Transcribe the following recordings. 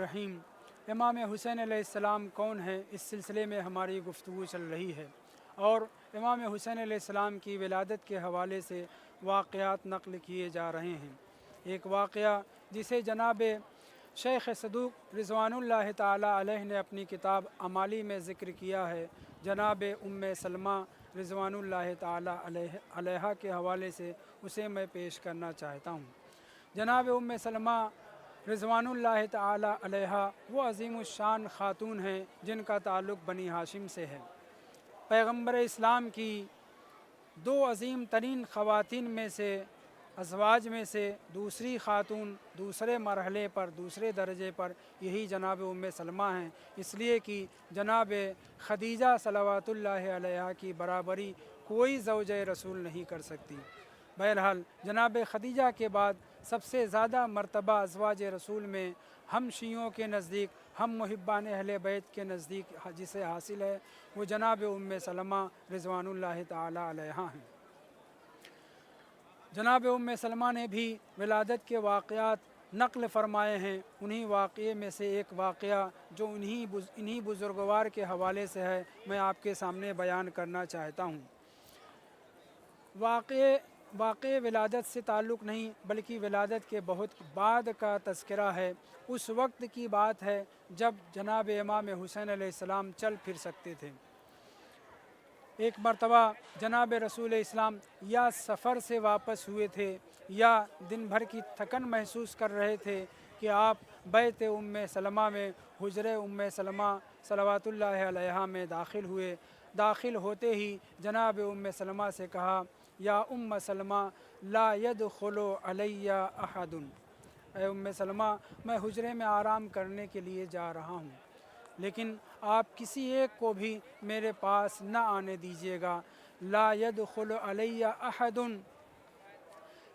रहीम। इमाम हुसैन अलैहिस्सलाम कौन है, इस सिलसिले में हमारी गुफ्तगू चल रही है और इमाम हुसैन अलैहिस्सलाम की विलादत के हवाले से वाक़यात नक़ल किए जा रहे हैं। एक वाक़या जिसे जनाब शेख सदूक़ रिज़वानुल्लाह ताला अलैह ने अपनी किताब अमाली में ज़िक्र किया है, जनाब उम्मे सलमा रिज़वानुल्लाह ताला अलैहा के हवाले से उसे मैं पेश करना चाहता हूँ। जनाब उम्मे सलमा रिज़वानुल्लाह ताला अलैहा वो अज़ीमुश्शान ख़ातून हैं जिनका ताल्लुक़ बनी हाशिम से है। पैगम्बर इस्लाम की दो अज़ीम तरीन ख़वातीन में से, अज़वाज में से दूसरी ख़ातून दूसरे मरहले पर, दूसरे दर्जे पर यही जनाब उम्मे सलमा हैं, इसलिए कि जनाब खदीजा सलवातुल्लाह अलैहा की बराबरी कोई ज़ौजे रसूल नहीं कर सकती। बहरहाल जनाब खदीजा के बाद सबसे ज़्यादा मर्तबा अज़वाज रसूल में हम शियों के नज़दीक, हम मुहिब्बान अहले बैत के नज़दीक जिसे हासिल है वो जनाब उम्मे सलमा रिज़वानुल्लाह ताला अलैहा हैं। जनाब उम्मे सलमा ने भी विलादत के वाक़यात नक़ल फ़रमाए हैं। उन्हीं वाक़े में से एक वाक़या जो इन्हीं बुज़ुर्गवार के हवाले से है, मैं आपके सामने बयान करना चाहता हूँ। वाक़े विलादत से ताल्लुक़ नहीं बल्कि विलादत के बहुत बाद का तज़किरा है। उस वक्त की बात है जब जनाब इमाम हुसैन अलैहिस्सलाम चल फिर सकते थे। एक मरतबा जनाब रसूल इस्लाम या सफ़र से वापस हुए थे या दिन भर की थकन महसूस कर रहे थे कि आप बैत उम्मे सलमा में, हुजरे उम्मे सलमा सलवातुल्लाह अलैहा में दाखिल हुए। दाखिल होते ही जनाब उम्मे सलमा से कहा, या उम्म सलमा ला यदखुलु अलैया अहदुन। ऐ उम्मे सलमा, मैं हुजरे में आराम करने के लिए जा रहा हूँ, लेकिन आप किसी एक को भी मेरे पास न आने दीजिएगा। ला यदखुलु अलैया अहदुन,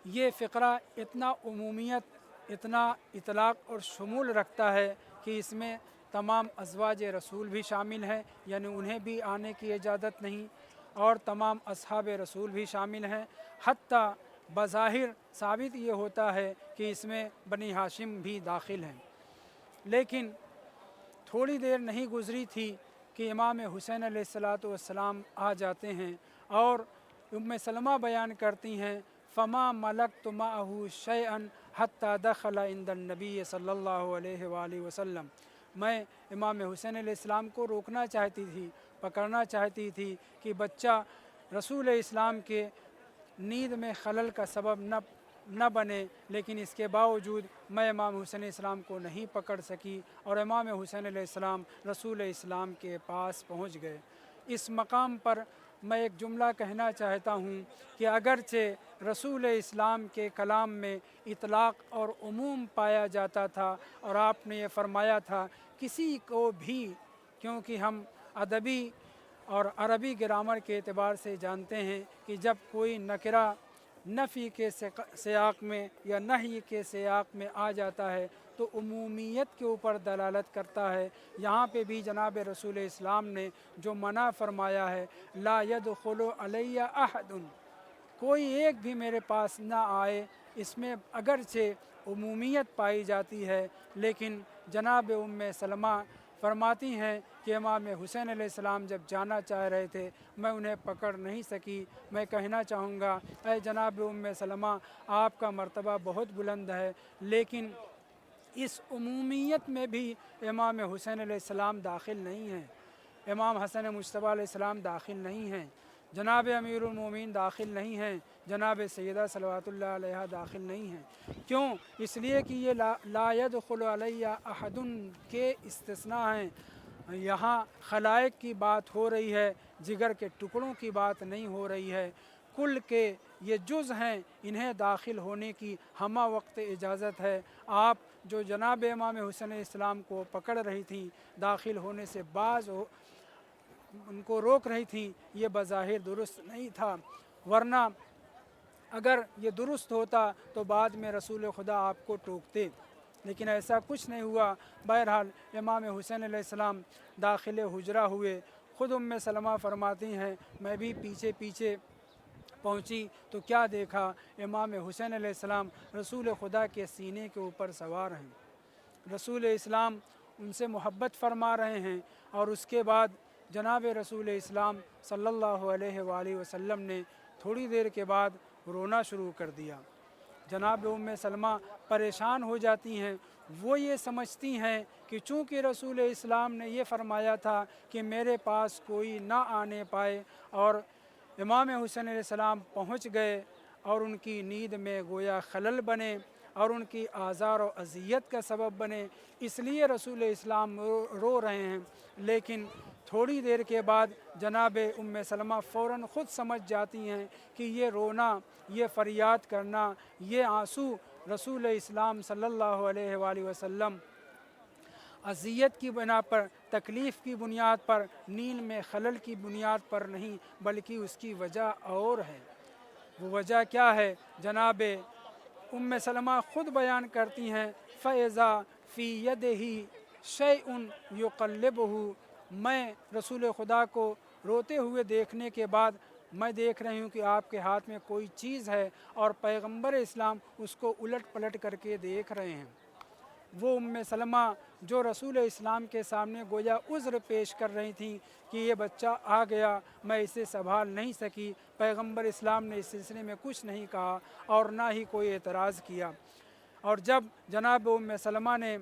ये फ़िक्रा इतना उमूमियत, इतना इतलाक़ और शुमूल रखता है कि इसमें तमाम अज़वाज रसूल भी शामिल हैं, यानी उन्हें भी आने की इजाज़त नहीं, और तमाम असहाब रसूल भी शामिल हैं। हत्ता बज़ाहिर साबित ये होता है कि इसमें बनी हाशिम भी दाखिल हैं। लेकिन थोड़ी देर नहीं गुज़री थी कि इमाम हुसैन अलैहिस्सलातु वस्सलाम आ जाते हैं और उम्मे सलमा बयान करती हैं, फ़मा मलकतु मअहू शैअन हत्ता दख़ला इंदन नबी सल्लल्लाहु अलैहि वालैहि वसल्लम। मैं इमाम हुसैन अलैहिस्सलाम को रोकना चाहती थी, पकड़ना चाहती थी कि बच्चा रसूल इस्लाम के नींद में खलल का सबब न बने, लेकिन इसके बावजूद मैं इमाम हुसैन इस्लाम को नहीं पकड़ सकी और इमाम हुसैन अलैहिस्सलाम रसूल इस्लाम के पास पहुंच गए। इस मकाम पर मैं एक जुमला कहना चाहता हूँ कि अगरचे रसूल इस्लाम के कलाम में इतलाक़ और उमूम पाया जाता था और आपने ये फ़रमाया था किसी को भी, क्योंकि हम अदबी और अरबी ग्रामर के एतबार से जानते हैं कि जब कोई नकरा नफ़ी के सियाक़ में या नही के सियाक़ में आ जाता है तो उमूमियत के ऊपर दलालत करता है। यहाँ पे भी जनाब रसूल इस्लाम ने जो मना फ़रमाया है, ला यदखुलु अलैया अहदुन, कोई एक भी मेरे पास ना आए, इसमें अगरचे उमूमियत पाई जाती है, लेकिन जनाब उम्मे सलमा फ़रमाती हैं कि इमाम हुसैन अलैहिस्सलाम जब जाना चाह रहे थे मैं उन्हें पकड़ नहीं सकी। मैं कहना चाहूँगा, ऐ जनाब उम्मे सलमा, आपका मर्तबा बहुत बुलंद है, लेकिन इस उमूमियत में भी इमाम हुसैन अलैहिस्सलाम दाखिल नहीं हैं, इमाम हसन मुज्तबा अलैहिस्सलाम दाखिल नहीं हैं, जनाब अमीरुल मोमिनीन दाखिल नहीं हैं, जनाब सैयदा सलवातुल्लाह अलैहा दाखिल नहीं हैं। क्यों? इसलिए कि ये ला यदखुलु अलैया अहदुन के इस्तिस्ना हैं। यहाँ खलाइक की बात हो रही है, जिगर के टुकड़ों की बात नहीं हो रही है। कुल के ये जुज़ हैं, इन्हें दाखिल होने की हमा वक्त इजाज़त है। आप जो जनाब इमाम हुसैन इस्लाम को पकड़ रही थी, दाखिल होने से बाज़ उनको रोक रही थी, ये बज़ाहिर दुरुस्त नहीं था, वरना अगर ये दुरुस्त होता तो बाद में रसूल खुदा आपको टोकते, लेकिन ऐसा कुछ नहीं हुआ। बहरहाल इमाम हुसैन अलैहिस्सलाम दाखिल हुजरा हुए। ख़ुद उम्मे सलमा फ़रमाती हैं, मैं भी पीछे पीछे पहुँची तो क्या देखा, इमाम हुसैन अलैहिस्सलाम रसूल खुदा के सीने के ऊपर सवार हैं। रसूल इस्लाम उनसे मोहब्बत फरमा रहे हैं और उसके बाद जनाब रसूल इस्लाम सल्लल्लाहु अलैहि वसल्लम ने थोड़ी देर के बाद रोना शुरू कर दिया। जनाब उम्मे सलमा परेशान हो जाती हैं। वो ये समझती हैं कि चूँकि रसूल इस्लाम ने ये फरमाया था कि मेरे पास कोई ना आने पाए और इमाम हुसैन अलैहिस्सलाम पहुँच गए और उनकी नींद में गोया खलल बने और उनकी आज़ार और अज़ियत का सबब बने, इसलिए रसूल इस्लाम रो रहे हैं। लेकिन थोड़ी देर के बाद जनाब उम्मे सलमा फ़ौरन ख़ुद समझ जाती हैं कि ये रोना, ये फ़रियाद करना, ये आंसू रसूल इस्लाम सल्लल्लाहु अलैहि वसल्लम अज़ियत की बिना पर, तकलीफ़ की बुनियाद पर, नींद में खलल की बुनियाद पर नहीं, बल्कि उसकी वजह और है। वो वजह क्या है? जनाब उम्मे सलमा ख़ुद बयान करती हैं, फ़ैज़ा फ़ी यदिही शैउन युक़ल्लिबुहु, मैं रसूल खुदा को रोते हुए देखने के बाद मैं देख रही हूँ कि आपके हाथ में कोई चीज़ है और पैगंबर इस्लाम उसको उलट पलट करके देख रहे हैं। वो उम्मे सलमा जो रसूल इस्लाम के सामने गोया उज़्र पेश कर रही थी कि ये बच्चा आ गया, मैं इसे संभाल नहीं सकी, पैगंबर इस्लाम ने इस सिलसिले में कुछ नहीं कहा और ना ही कोई एतराज़ किया। और जब जनाब उम्मे सलमा ने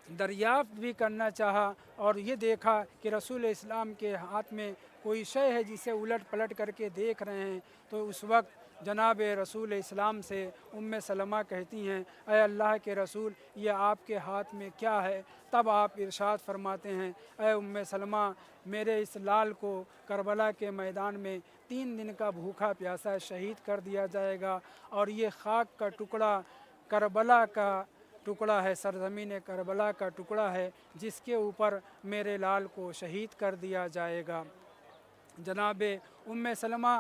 दरियाफ़्त भी करना चाहा और ये देखा कि रसूल इस्लाम के हाथ में कोई शय है जिसे उलट पलट करके देख रहे हैं, तो उस वक्त जनाब रसूल इस्लाम से उम्मे सलमा कहती हैं, ऐ अल्लाह के रसूल, ये आपके हाथ में क्या है? तब आप इरशाद फरमाते हैं, ऐ उम्मे सलमा, मेरे इस लाल को करबला के मैदान में 3 दिन का भूखा प्यासा शहीद कर दिया जाएगा और ये खाक का टुकड़ा करबला का टुकड़ा है, सरज़मीन करबला का टुकड़ा है जिसके ऊपर मेरे लाल को शहीद कर दिया जाएगा। जनाब उम्मे सलमा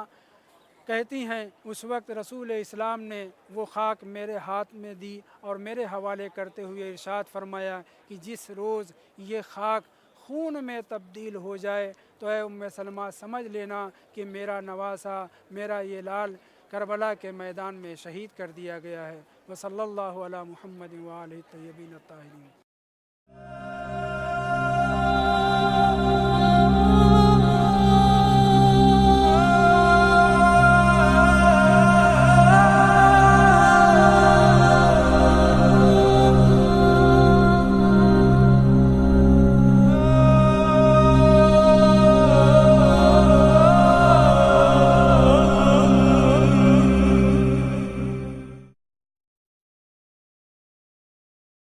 कहती हैं, उस वक्त रसूल इस्लाम ने वो खाक मेरे हाथ में दी और मेरे हवाले करते हुए इरशाद फरमाया कि जिस रोज़ ये खाक खून में तब्दील हो जाए तो ऐ उम्मे सलमा समझ लेना कि मेरा नवासा, मेरा ये लाल करबला के मैदान में शहीद कर दिया गया है। व सल्लल्लाहु अला मुहम्मद व आलिहि तय्यबीन अत्ताहिरीन।